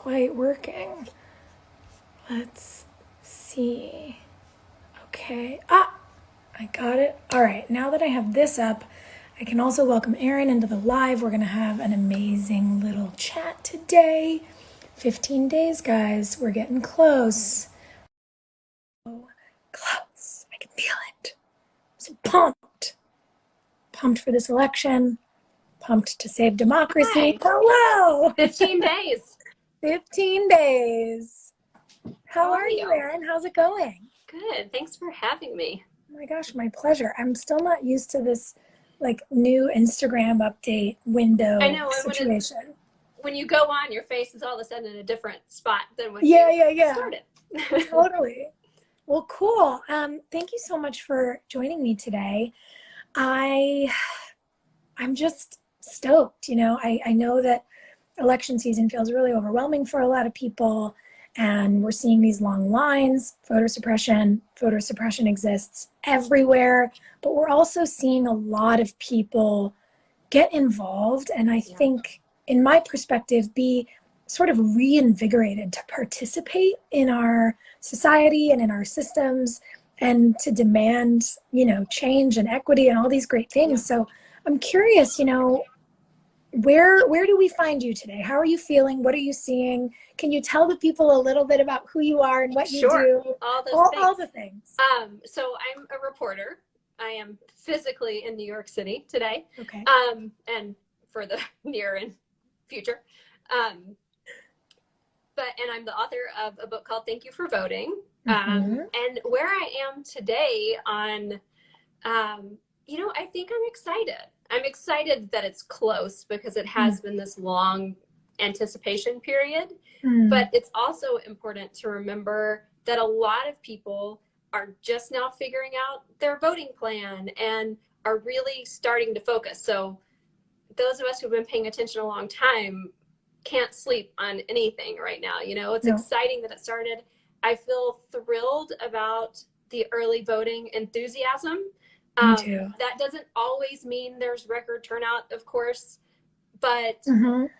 quite working. Let's see. Okay. Ah, I got it. All right. Now that I have this up, I can also welcome Erin into the live. We're going to have an amazing little chat today. 15 days, guys. We're getting close. Oh, close. I can feel it. I'm so pumped. Pumped for this election. Pumped to save democracy. Hi. Hello. 15 days. 15 days. How are you, you? Erin? How's it going? Good. Thanks for having me. Oh my gosh, my pleasure. I'm still not used to this like new Instagram update window I know, and situation. when you go on, your face is all of a sudden in a different spot than when Yeah. you started. Totally. Well, cool. Thank you so much for joining me today. I'm just stoked. I know that election season feels really overwhelming for a lot of people, and we're seeing these long lines. Voter suppression exists everywhere, but we're also seeing a lot of people get involved, and I think, in my perspective, be sort of reinvigorated to participate in our society and in our systems, and to demand, change and equity and all these great things. So I'm curious, where do we find you today? How are you feeling? What are you seeing? Can you tell the people a little bit about who you are and what you do? All the things. So I'm a reporter. I am physically in New York City today. Okay. And for the near and future. And I'm the author of a book called Thank You for Voting. And where I am today on, I think I'm excited. I'm excited that it's close because it has been this long anticipation period. But it's also important to remember that a lot of people are just now figuring out their voting plan and are really starting to focus. So those of us who've been paying attention a long time can't sleep on anything right now. It's exciting that it started. I feel thrilled about the early voting enthusiasm. Me too. That doesn't always mean there's record turnout, of course, but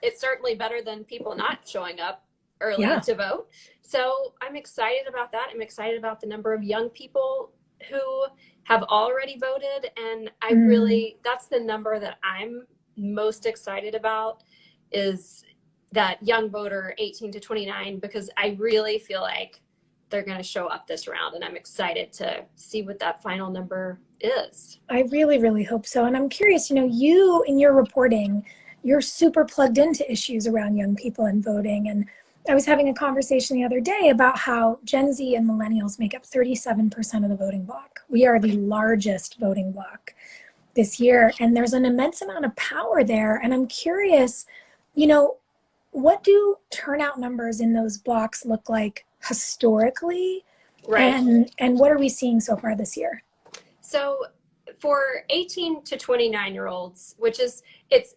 it's certainly better than people not showing up early to vote. So I'm excited about that. I'm excited about the number of young people who have already voted. And I really, that's the number that I'm most excited about, is that young voter 18 to 29, because I really feel like they're going to show up this round, and I'm excited to see what that final number is. I really, really hope so. And I'm curious, you in your reporting, you're super plugged into issues around young people and voting. And I was having a conversation the other day about how Gen Z and millennials make up 37% of the voting bloc. We are the largest voting bloc this year, and there's an immense amount of power there. And I'm curious, what do turnout numbers in those blocks look like historically? Right. And what are we seeing so far this year? So for 18 to 29-year-olds,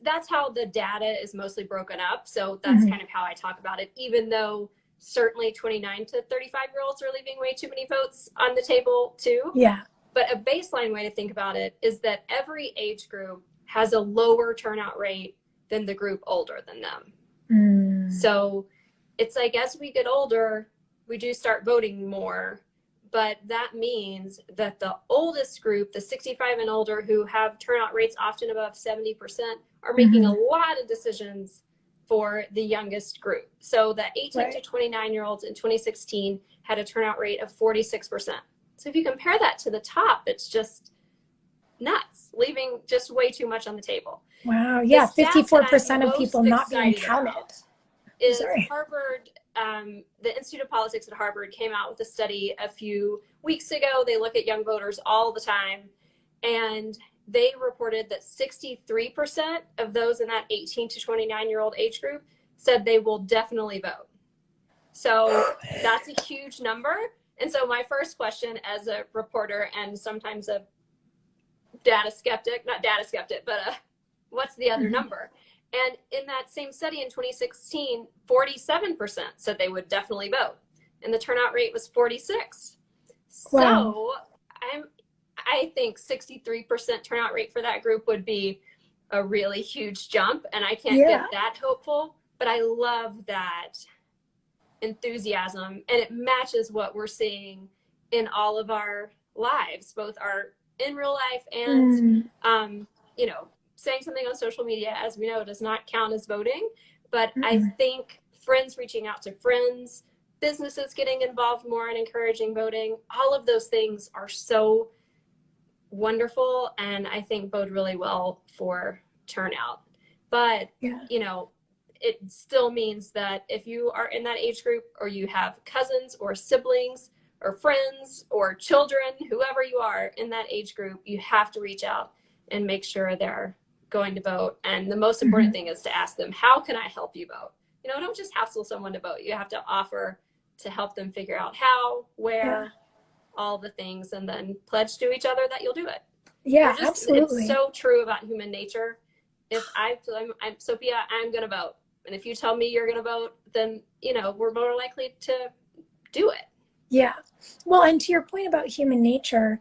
that's how the data is mostly broken up. So that's kind of how I talk about it, even though certainly 29 to 35-year-olds are leaving way too many votes on the table too. Yeah. But a baseline way to think about it is that every age group has a lower turnout rate than the group older than them. So it's like, as we get older, we do start voting more, but that means that the oldest group, the 65 and older, who have turnout rates often above 70%, are making a lot of decisions for the youngest group. So the 18 to 29-year-olds in 2016 had a turnout rate of 46%. So if you compare that to the top, it's just nuts, leaving just way too much on the table. Wow. Yeah. 54% of people not being counted. Harvard, the Institute of Politics at Harvard came out with a study a few weeks ago. They look at young voters all the time, and they reported that 63% of those in that 18 to 29-year-old age group said they will definitely vote. So that's a huge number. And so my first question as a reporter, and sometimes a what's the other number? And in that same study in 2016, 47% said they would definitely vote, and the turnout rate was 46. Wow. So I think 63% turnout rate for that group would be a really huge jump, and I can't get that hopeful, but I love that enthusiasm, and it matches what we're seeing in all of our lives, both our in real life and, you know, saying something on social media, as we know, does not count as voting. But I think friends reaching out to friends, businesses getting involved more in encouraging voting, all of those things are so wonderful, and I think bode really well for turnout. But, you know, it still means that if you are in that age group, or you have cousins or siblings or friends or children, whoever you are in that age group, you have to reach out and make sure they're going to vote. And the most important thing is to ask them, how can I help you vote? You know, don't just hassle someone to vote. You have to offer to help them figure out how, where, all the things, and then pledge to each other that you'll do it. Yeah, absolutely. It's so true about human nature. If I'm Sophia, I'm going to vote. And if you tell me you're going to vote, then, you know, we're more likely to do it. Yeah. Well, and to your point about human nature,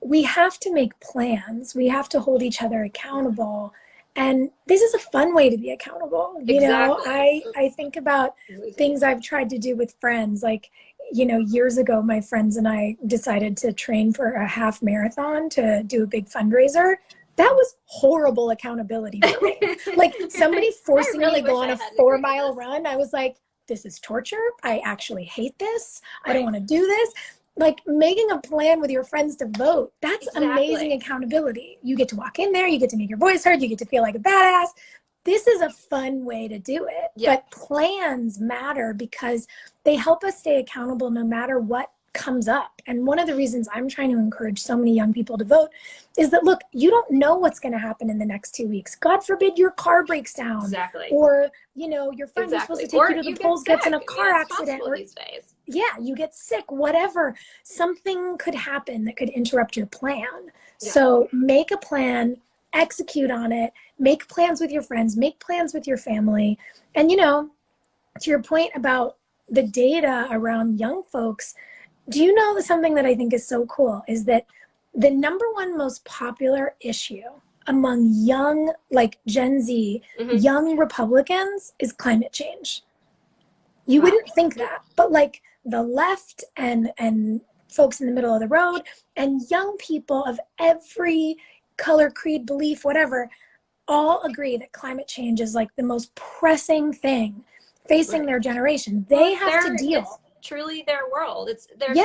we have to make plans. We have to hold each other accountable. And this is a fun way to be accountable. You know, I think about things I've tried to do with friends. Like, you know, years ago, my friends and I decided to train for a half marathon to do a big fundraiser. That was horrible accountability for me. Like, somebody forcing me to go on a 4-mile run. I was like, this is torture. I actually hate this. I don't want to do this. Like, making a plan with your friends to vote, that's amazing accountability. You get to walk in there, you get to make your voice heard, you get to feel like a badass. This is a fun way to do it. But plans matter because they help us stay accountable no matter what comes up. And one of the reasons I'm trying to encourage so many young people to vote is that, look, you don't know what's going to happen in the next 2 weeks. God forbid your car breaks down. Or, you know, your friend who's supposed to take you to the polls gets in a car accident. Or, you get sick, whatever. Something could happen that could interrupt your plan. So make a plan, execute on it, make plans with your friends, make plans with your family. And, you know, to your point about the data around young folks, do you know something that I think is so cool is that the number one most popular issue among young, like Gen Z, young Republicans is climate change. You wouldn't think that, but like the left and folks in the middle of the road and young people of every color, creed, belief, whatever, all agree that climate change is like the most pressing thing facing their generation. They have to deal. It's truly their world. There's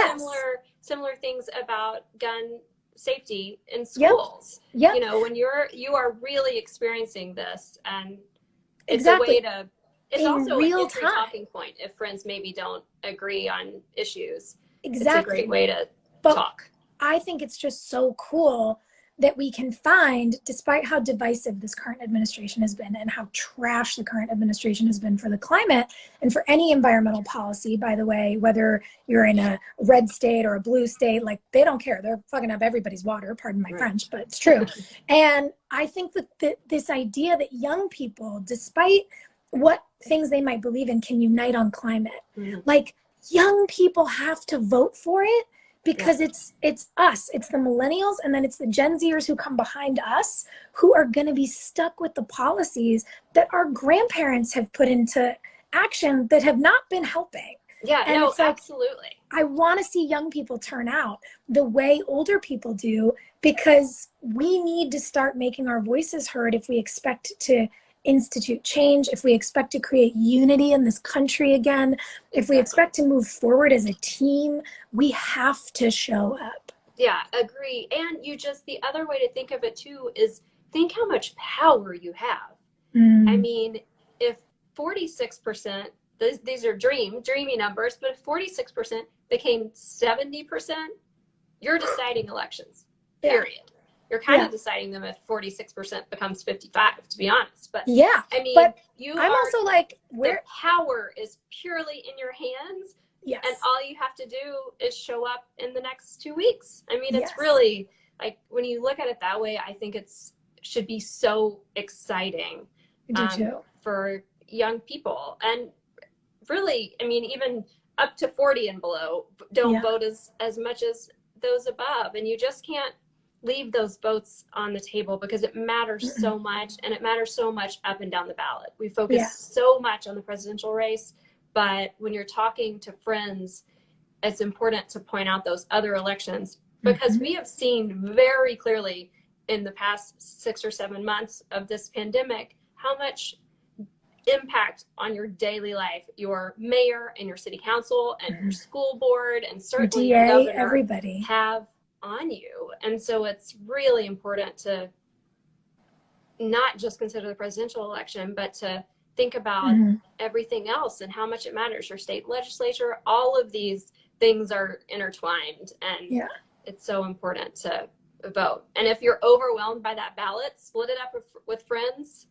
similar things about gun safety in schools. You know, when you are really experiencing this, and it's a way to, it's also a history talking point if friends maybe don't agree on issues. It's a great way to talk. I think it's just so cool that we can find, despite how divisive this current administration has been and how trash the current administration has been for the climate and for any environmental policy, by the way, whether you're in a red state or a blue state, like, they don't care. They're fucking up everybody's water, pardon my French, but it's true. And I think that this idea that young people, despite what things they might believe in, can unite on climate. Like, young people have to vote for it. Because it's us, it's the millennials, and then it's the Gen Zers who come behind us who are going to be stuck with the policies that our grandparents have put into action that have not been helping. And it's like, absolutely. I want to see young people turn out the way older people do, because we need to start making our voices heard if we expect to institute change, if we expect to create unity in this country again, if we expect to move forward as a team, we have to show up. Yeah, agree. And the other way to think of it too is think how much power you have. I mean, if 46%, these are dreamy numbers, but if 46% became 70%, you're deciding elections, period. You're kind of deciding them if 46% becomes 55, to be honest. But I mean, but I'm also like, the power is purely in your hands. And all you have to do is show up in the next 2 weeks. I mean, it's really, like, when you look at it that way, I think should be so exciting for young people. And really, I mean, even up to 40 and below don't vote as much as those above. And you just can't leave those votes on the table, because it matters so much, and it matters so much up and down the ballot. We focus so much on the presidential race, but when you're talking to friends, it's important to point out those other elections, because we have seen very clearly in the past 6 or 7 months of this pandemic how much impact on your daily life your mayor and your city council and your school board and certainly your governor, everybody, have on you. And so it's really important to not just consider the presidential election, but to think about everything else and how much it matters. Your state legislature, all of these things are intertwined, and it's so important to vote. And if you're overwhelmed by that ballot, split it up with friends.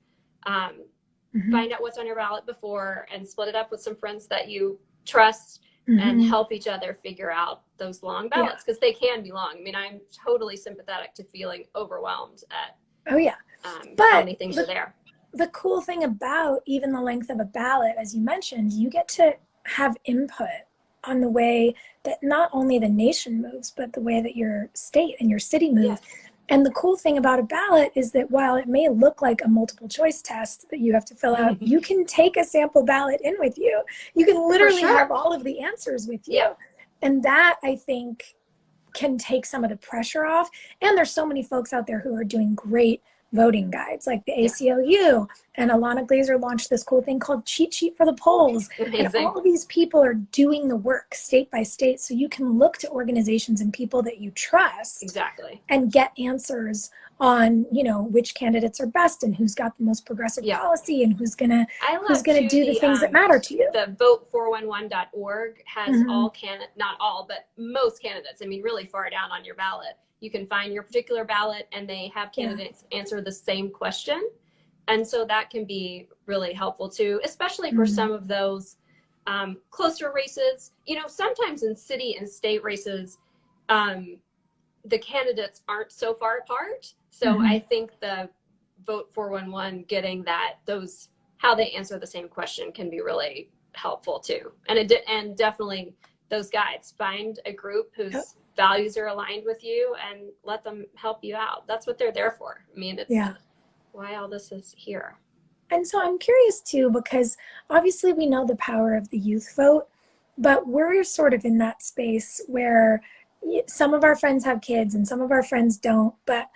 Find out what's on your ballot before and split it up with some friends that you trust, and help each other figure out those long ballots, because they can be long. I mean, I'm totally sympathetic to feeling overwhelmed at how many things are there. The cool thing about even the length of a ballot, as you mentioned, you get to have input on the way that not only the nation moves, but the way that your state and your city moves. And the cool thing about a ballot is that while it may look like a multiple choice test that you have to fill out, you can take a sample ballot in with you. You can literally have all of the answers with you. And that, I think, can take some of the pressure off. And there's so many folks out there who are doing great voting guides, like the ACLU, and Alana Glazer launched this cool thing called Cheat Sheet for the Polls. And all of these people are doing the work state by state, so you can look to organizations and people that you trust and get answers on, you know, which candidates are best and who's got the most progressive policy and who's gonna do the things that matter to you. The vote411.org has all not all, but most candidates. I mean, really far down on your ballot. You can find your particular ballot, and they have candidates answer the same question. And so that can be really helpful too, especially for some of those closer races. You know, sometimes in city and state races, the candidates aren't so far apart. So I think the vote 411 getting how they answer the same question can be really helpful too. And definitely those guides, find a group whose values are aligned with you and let them help you out. That's what they're there for. I mean, it's why all this is here. And so I'm curious too, because obviously we know the power of the youth vote, but we're sort of in that space where some of our friends have kids and some of our friends don't. But,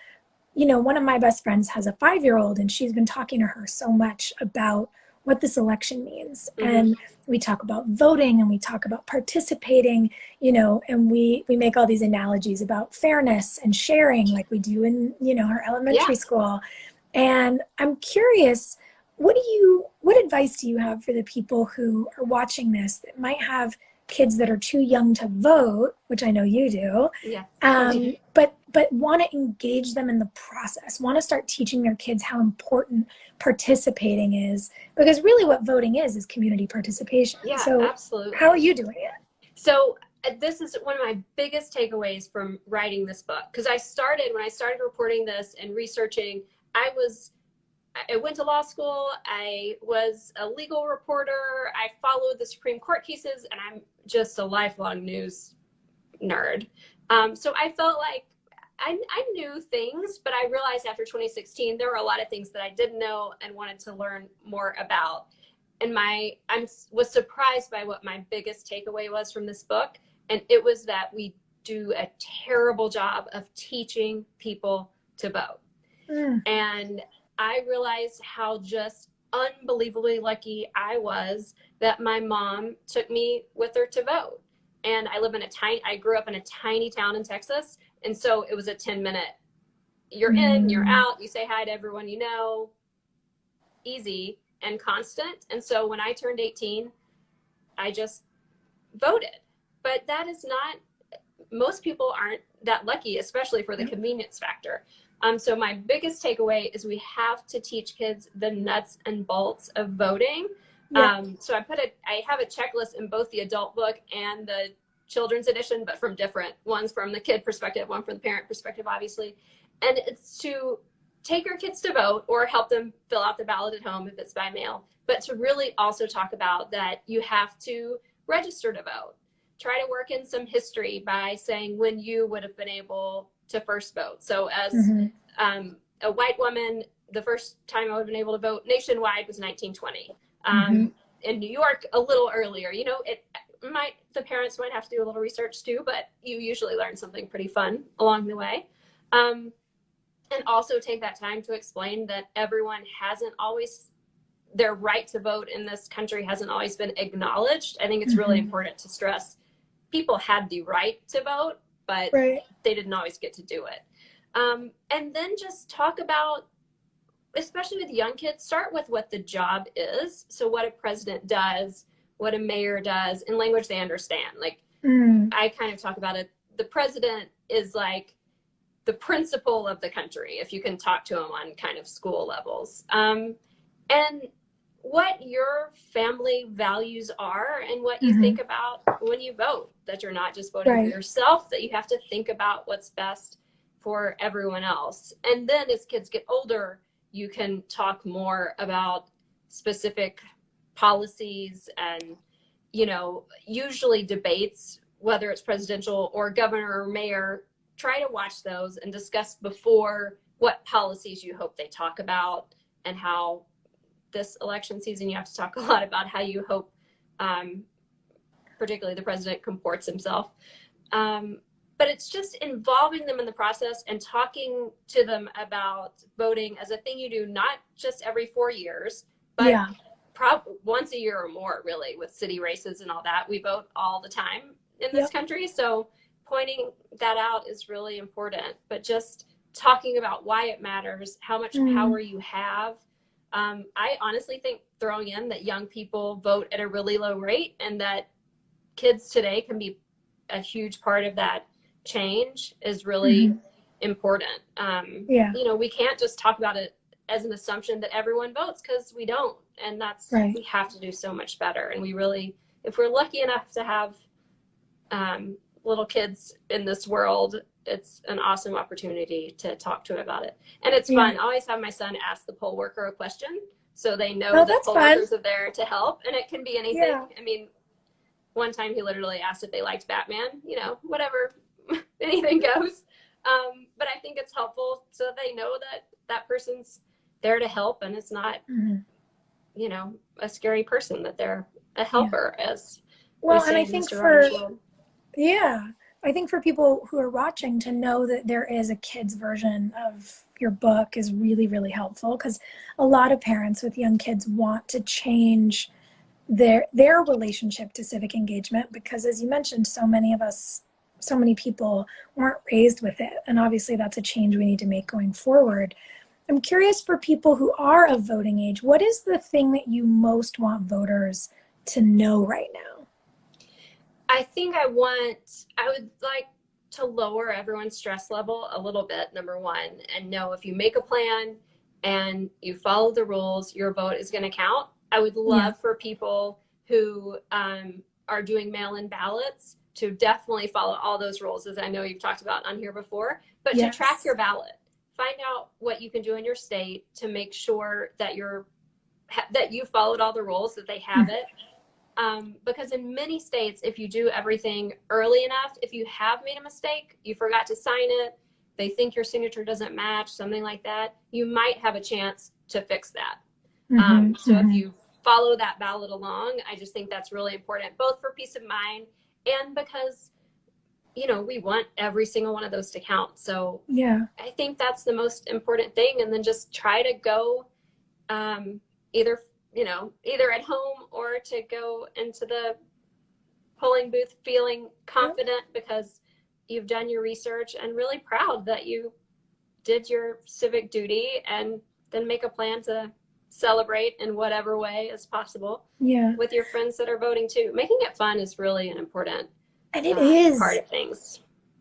you know, one of my best friends has a 5-year-old, and she's been talking to her so much about what this election means. And we talk about voting and we talk about participating, you know, and we make all these analogies about fairness and sharing like we do in, you know, our elementary school. And I'm curious, what advice do you have for the people who are watching this that might have kids that are too young to vote, which I know you do, but want to engage them in the process, want to start teaching their kids how important participating is, because really what voting is community participation. So absolutely. How are you doing it? So this is one of my biggest takeaways from writing this book, because when I started reporting this and researching, I went to law school. I was a legal reporter. I followed the Supreme Court cases, and I'm just a lifelong news nerd. So I felt like I knew things, but I realized after 2016, there were a lot of things that I didn't know and wanted to learn more about. And I was surprised by what my biggest takeaway was from this book. And it was that we do a terrible job of teaching people to vote. And I realized how just unbelievably lucky I was that my mom took me with her to vote. And I grew up in a tiny town in Texas. And so it was a 10-minute, you're in, you're out, you say hi to everyone you know, easy and constant. And so when I turned 18, I just voted. But that is not, most people aren't that lucky, especially for the convenience factor. So my biggest takeaway is we have to teach kids the nuts and bolts of voting. So I have a checklist in both the adult book and the children's edition, but from different ones, from the kid perspective, one from the parent perspective, obviously. And it's to take your kids to vote or help them fill out the ballot at home if it's by mail, but to really also talk about that you have to register to vote. Try to work in some history by saying when you would have been able to first vote. So as a white woman, the first time I would have been able to vote nationwide was 1920. in New York a little earlier. You know, the parents might have to do a little research too, but you usually learn something pretty fun along the way. And also take that time to explain that everyone hasn't always, their right to vote in this country hasn't always been acknowledged. I think it's really important to stress people had the right to vote, but they didn't always get to do it. And then just talk about, especially with young kids, start with what the job is. So what a president does, what a mayor does, in language they understand. Like, I kind of talk about it. The president is like the principal of the country, if you can talk to him on kind of school levels. And what your family values are and what you think about when you vote, that you're not just voting for yourself, that you have to think about what's best for everyone else. And then as kids get older, you can talk more about specific policies and, you know, usually debates, whether it's presidential or governor or mayor, try to watch those and discuss before what policies you hope they talk about, and how this election season, you have to talk a lot about how you hope, particularly the president, comports himself. But it's just involving them in the process and talking to them about voting as a thing you do, not just every 4 years, but once a year or more, really, with city races and all that. We vote all the time in this country. So pointing that out is really important, but just talking about why it matters, how much power you have. I honestly think throwing in that young people vote at a really low rate, and that kids today can be a huge part of that change, is really important. You know, we can't just talk about it as an assumption that everyone votes, because we don't. And that's, we have to do so much better. And we really, if we're lucky enough to have little kids in this world, it's an awesome opportunity to talk to them about it. And it's fun. I always have my son ask the poll worker a question, so they know that poll workers are there to help. And it can be anything. I mean, one time he literally asked if they liked Batman, you know, whatever, anything goes. But I think it's helpful so that they know that that person's there to help, and it's not, you know, a scary person, that they're a helper, as well. And I think for, I think for people who are watching, to know that there is a kid's version of your book is really, really helpful, because a lot of parents with young kids want to change their relationship to civic engagement, because, as you mentioned, so many of us, so many people weren't raised with it. And obviously that's a change we need to make going forward. I'm curious, for people who are of voting age, what is the thing that you most want voters to know right now? I think I would like to lower everyone's stress level a little bit, number one, and know if you make a plan and you follow the rules, your vote is going to count. I would love for people who are doing mail-in ballots to definitely follow all those rules, as I know you've talked about on here before, but to track your ballot. Find out what you can do in your state to make sure that that you followed all the rules, that they have it. Because in many states, if you do everything early enough, if you have made a mistake, you forgot to sign it, they think your signature doesn't match, something like that, you might have a chance to fix that. So if you follow that ballot along, I just think that's really important, both for peace of mind and because, you know, we want every single one of those to count. So I think that's the most important thing. And then just try to go either at home or to go into the polling booth feeling confident because you've done your research and really proud that you did your civic duty, and then make a plan to celebrate in whatever way is possible with your friends that are voting too. Making it fun is really an important and it is part of things.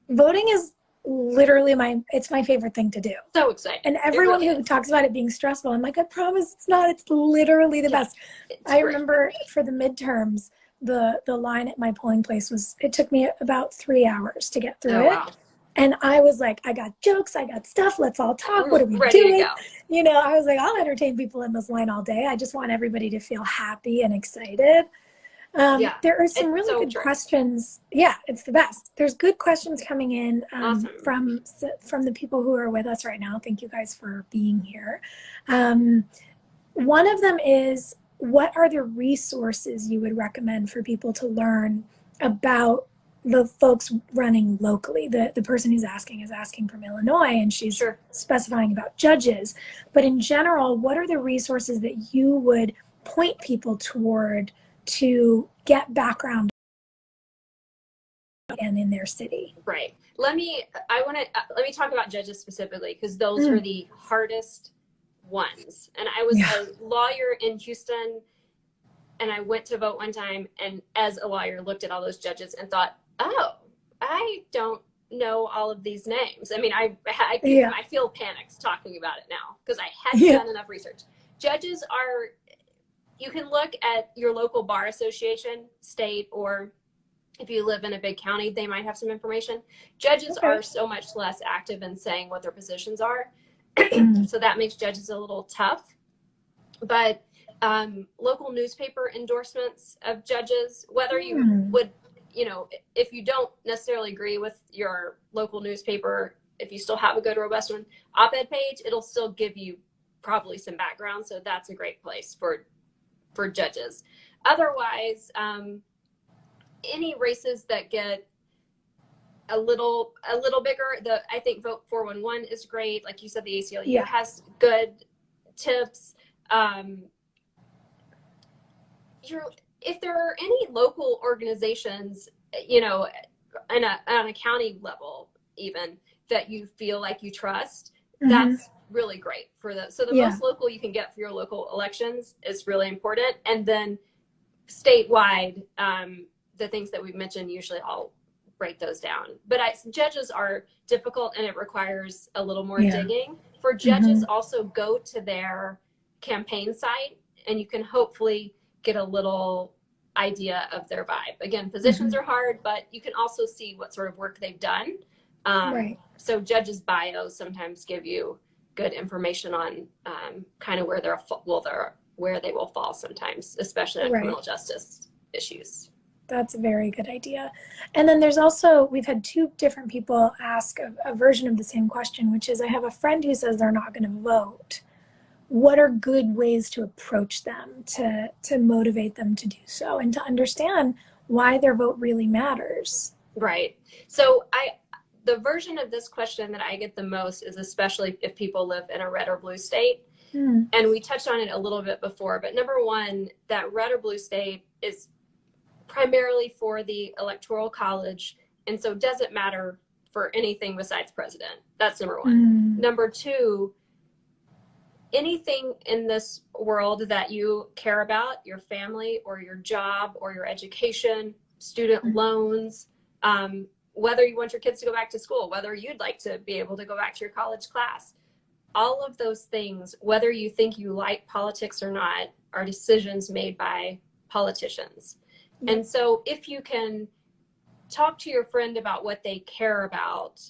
Voting is literally it's my favorite thing to do. So exciting. And everyone who talks about it being stressful, I'm like, I promise it's not. It's literally the best. I remember for the midterms, the line at my polling place it took me about 3 hours to get through it. Wow. And I was like, I got jokes, I got stuff, let's all talk. What are we doing? You know, I was like, I'll entertain people in this line all day. I just want everybody to feel happy and excited. There are some really good questions. Yeah, it's the best. There's good questions coming in from the people who are with us right now. Thank you guys for being here. One of them is, what are the resources you would recommend for people to learn about the folks running locally? The person who's asking is asking from Illinois, and she's Sure. specifying about judges. But in general, what are the resources that you would point people toward to get background and in their city? Right. Let me talk about judges specifically, because those are the hardest ones. And I was a lawyer in Houston, and I went to vote one time, and as a lawyer looked at all those judges and thought, oh, I don't know all of these names. I mean, I feel panicked talking about it now because I hadn't done enough research. Judges are, you can look at your local bar association, state, or if you live in a big county, they might have some information. Judges are so much less active in saying what their positions are. So that makes judges a little tough. But local newspaper endorsements of judges, whether you would, you know, if you don't necessarily agree with your local newspaper, if you still have a good, robust one, op-ed page, it'll still give you probably some background. So that's a great place for judges. Otherwise, any races that get a little bigger, I think Vote 411 is great. Like you said, the ACLU has good tips. If there are any local organizations, you know, on a county level, even, that you feel like you trust, that's really great for the. So the most local you can get for your local elections is really important. And then statewide, the things that we've mentioned, usually I'll break those down. But judges are difficult, and it requires a little more digging. For judges, also go to their campaign site, and you can hopefully get a little idea of their vibe. Again, positions are hard, but you can also see what sort of work they've done. So judges' bios sometimes give you good information on kind of where they will fall sometimes, especially on criminal justice issues. That's a very good idea. And then there's also, we've had two different people ask a version of the same question, which is, I have a friend who says they're not going to vote. What are good ways to approach them to motivate them to do so and to understand why their vote really matters? Right. So the version of this question that I get the most is, especially if people live in a red or blue state. And we touched on it a little bit before, but number one, that red or blue state is primarily for the electoral college, and so doesn't matter for anything besides president. That's number one. Number two, anything in this world that you care about, your family or your job or your education, student loans, whether you want your kids to go back to school, whether you'd like to be able to go back to your college class, all of those things, whether you think you like politics or not, are decisions made by politicians. And so if you can talk to your friend about what they care about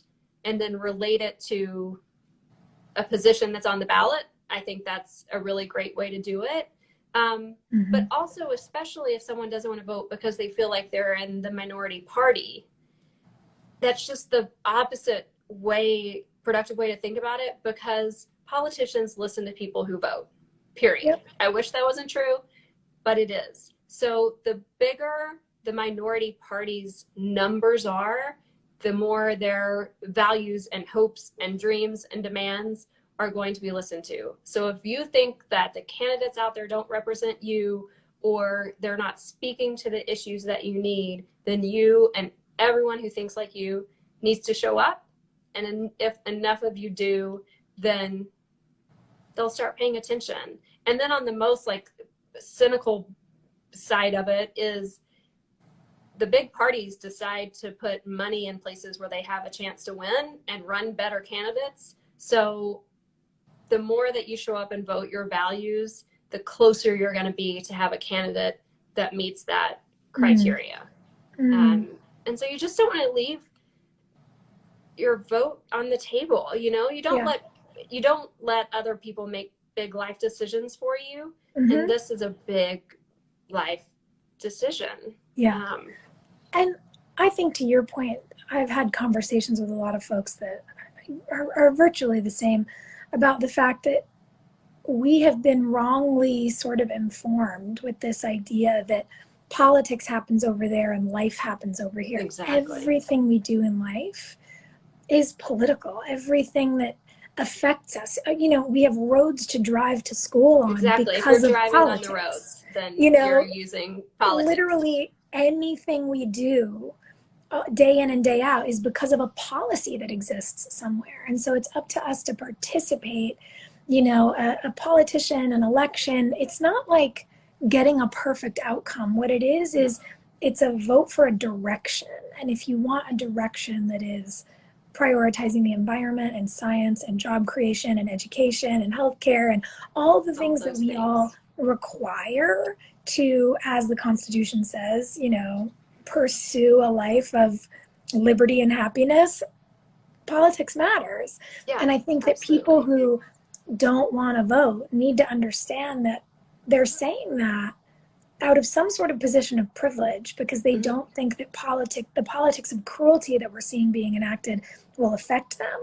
and then relate it to a position that's on the ballot, I think that's a really great way to do it. But also, especially if someone doesn't want to vote because they feel like they're in the minority party, that's just the opposite productive way to think about it, because politicians listen to people who vote, period. I wish that wasn't true, but it is. So the bigger the minority party's numbers are, the more their values and hopes and dreams and demands are going to be listened to. So if you think that the candidates out there don't represent you, or they're not speaking to the issues that you need, then you and everyone who thinks like you needs to show up. And if enough of you do, then they'll start paying attention. And then on the most cynical side of it is, the big parties decide to put money in places where they have a chance to win and run better candidates. So the more that you show up and vote your values, the closer you're going to be to have a candidate that meets that criteria. And so you just don't want to leave your vote on the table. You know, you don't let other people make big life decisions for you. And this is a big life decision. And I think, to your point, I've had conversations with a lot of folks that are virtually the same about the fact that we have been wrongly sort of informed with this idea that politics happens over there and life happens over here. Exactly. Everything we do in life is political. Everything that affects us. We have roads to drive to school on Exactly. If you're because of driving on the politics. roads, then You you're know, using politics. literally anything we do day in and day out is because of a policy that exists somewhere. And so it's up to us to participate. A politician, an election, it's not like getting a perfect outcome. What it is it's a vote for a direction. And if you want a direction that is prioritizing the environment and science and job creation and education and healthcare and all the things that we all require to, as the Constitution says, pursue a life of liberty and happiness, politics matters. Yeah, and I think that people who don't want to vote need to understand that they're saying that out of some sort of position of privilege because they don't think that the politics of cruelty that we're seeing being enacted will affect them.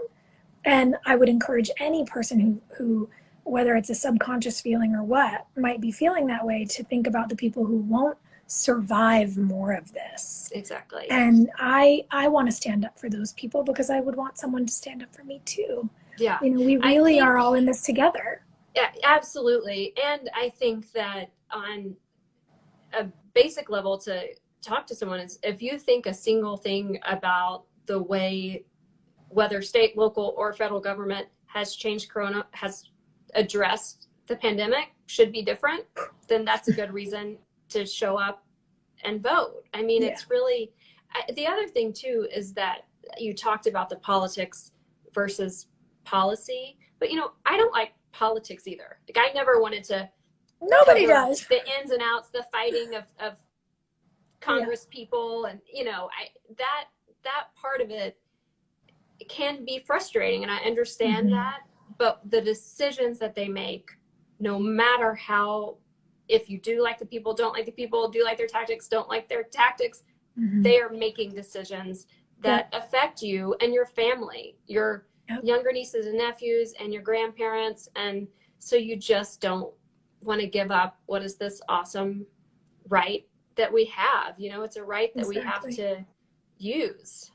And I would encourage any person who whether it's a subconscious feeling or what might be feeling that way to think about the people who won't survive more of this. Exactly. And I want to stand up for those people because I would want someone to stand up for me too. Yeah. We really are all in this together. Yeah, absolutely. And I think that on a basic level to talk to someone is if you think a single thing about the way whether state, local, or federal government has addressed the pandemic should be different, then that's a good reason to show up and vote. I mean, it's really, the other thing too is that you talked about the politics versus policy, but I don't like politics either. Like I never wanted to. Nobody does. The ins and outs, the fighting of Congress people, and that part of it can be frustrating, and I understand that. But the decisions that they make, no matter how, if you do like the people, don't like the people, do like their tactics, don't like their tactics, they are making decisions that affect you and your family, your younger nieces and nephews, and your grandparents, and so you just don't want to give up what is this awesome right that we have. It's a right that we have to use.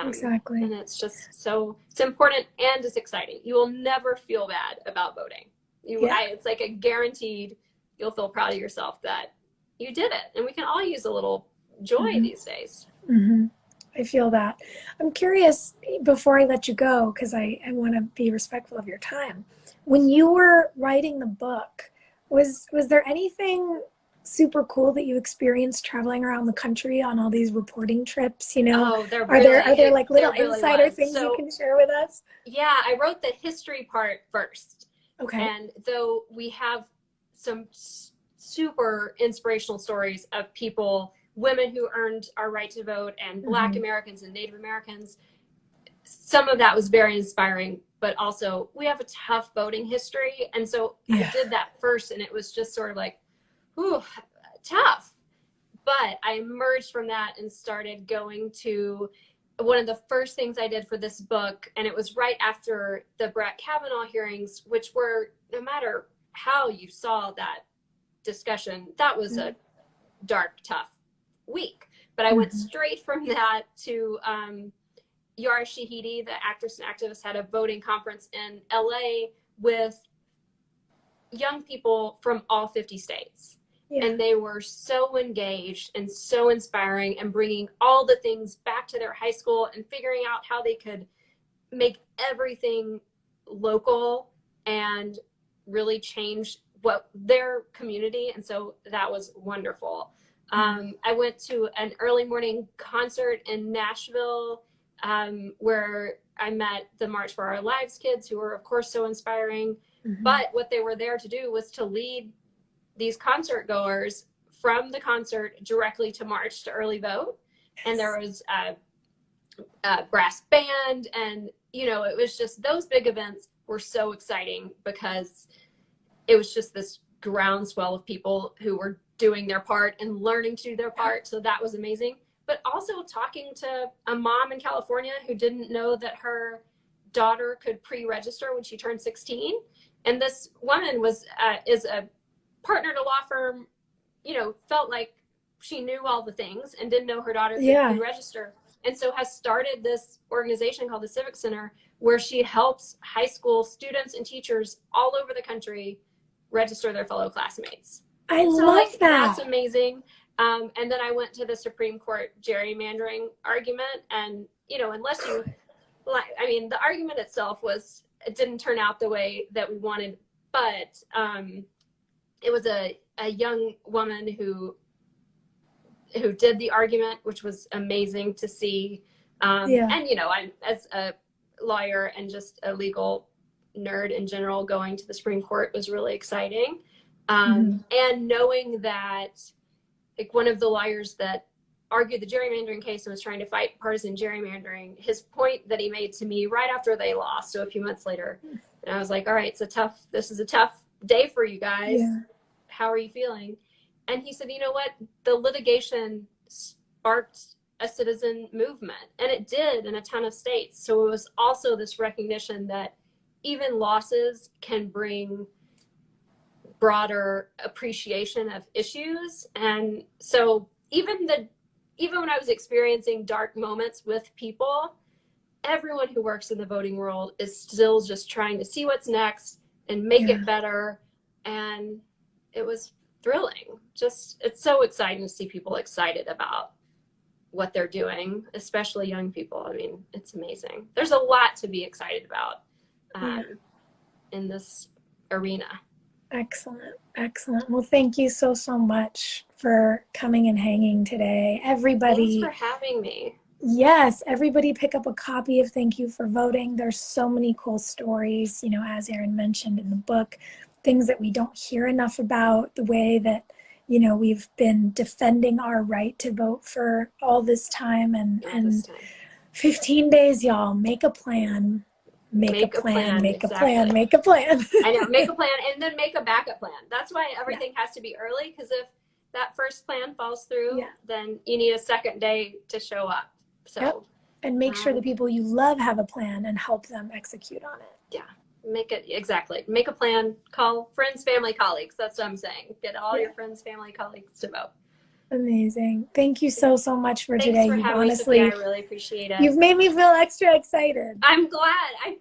Exactly. And it's just it's important and it's exciting. You will never feel bad about voting. It's like a guaranteed, you'll feel proud of yourself that you did it. And we can all use a little joy these days. I feel that. I'm curious, before I let you go, because I want to be respectful of your time. When you were writing the book, was there anything super cool that you experienced traveling around the country on all these reporting trips? Are there like little insider things you can share with us? Yeah, I wrote the history part first. Okay. And though we have some super inspirational stories of people, women who earned our right to vote, and Black Americans and Native Americans, some of that was very inspiring, but also we have a tough voting history. And so I did that first, and it was just sort of like, ooh, tough. But I emerged from that and started going to one of the first things I did for this book. And it was right after the Brett Kavanaugh hearings, which were, no matter how you saw that discussion, that was a dark, tough week. But I went straight from that to Yara Shahidi, the actress and activist, had a voting conference in LA with young people from all 50 states. And they were so engaged and so inspiring, and bringing all the things back to their high school and figuring out how they could make everything local and really change what their community. And so that was wonderful. I went to an early morning concert in Nashville where I met the March for Our Lives kids, who were, of course, so inspiring. But what they were there to do was to lead these concert goers from the concert directly to march to early vote. And there was a brass band, and it was just, those big events were so exciting because it was just this groundswell of people who were doing their part and learning to do their part. So that was amazing. But also talking to a mom in California who didn't know that her daughter could pre-register when she turned 16. And this woman is a partner at a law firm, felt like she knew all the things and didn't know her daughter could pre-register. And so has started this organization called the Civic Center, where she helps high school students and teachers all over the country register their fellow classmates. I love that. That's amazing. And then I went to the Supreme Court gerrymandering argument, and unless you, the argument itself it didn't turn out the way that we wanted, but it was a young woman who did the argument, which was amazing to see. And I'm, as a lawyer and just a legal nerd in general, going to the Supreme Court was really exciting. And knowing that, like, one of the lawyers that argued the gerrymandering case and was trying to fight partisan gerrymandering, his point that he made to me right after they lost, so a few months later, and I was like, all right, this is a tough day for you guys. Yeah. How are you feeling? And he said, you know what? The litigation sparked a citizen movement, and it did in a ton of states. So it was also this recognition that even losses can bring broader appreciation of issues. And so even when I was experiencing dark moments with people, everyone who works in the voting world is still just trying to see what's next and make it better. And it was thrilling. It's so exciting to see people excited about what they're doing, especially young people. I mean, it's amazing. There's a lot to be excited about in this arena. Excellent. Well, thank you so much for coming and hanging today. Everybody. Thanks for having me. Yes, everybody pick up a copy of Thank You for Voting. There's so many cool stories, as Erin mentioned in the book, things that we don't hear enough about, the way that, we've been defending our right to vote for all this time, and 15 days, y'all. Make a plan. Make a plan. I know, make a plan, and then make a backup plan. That's why everything has to be early, because if that first plan falls through, then you need a second day to show up. So, and make sure the people you love have a plan and help them execute on it. Yeah, make a plan. Call friends, family, colleagues. That's what I'm saying. Get all your friends, family, colleagues to vote. Amazing. Thank you so much for today. Thanks for having me, Sophia. I really appreciate it. You've made me feel extra excited. I'm glad.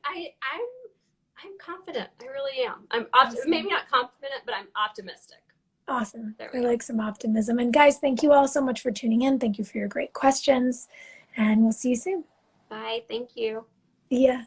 I'm confident. I really am. I'm maybe not confident, but I'm optimistic. Awesome. I like some optimism. And guys, thank you all so much for tuning in. Thank you for your great questions. And we'll see you soon. Bye. Thank you. See ya.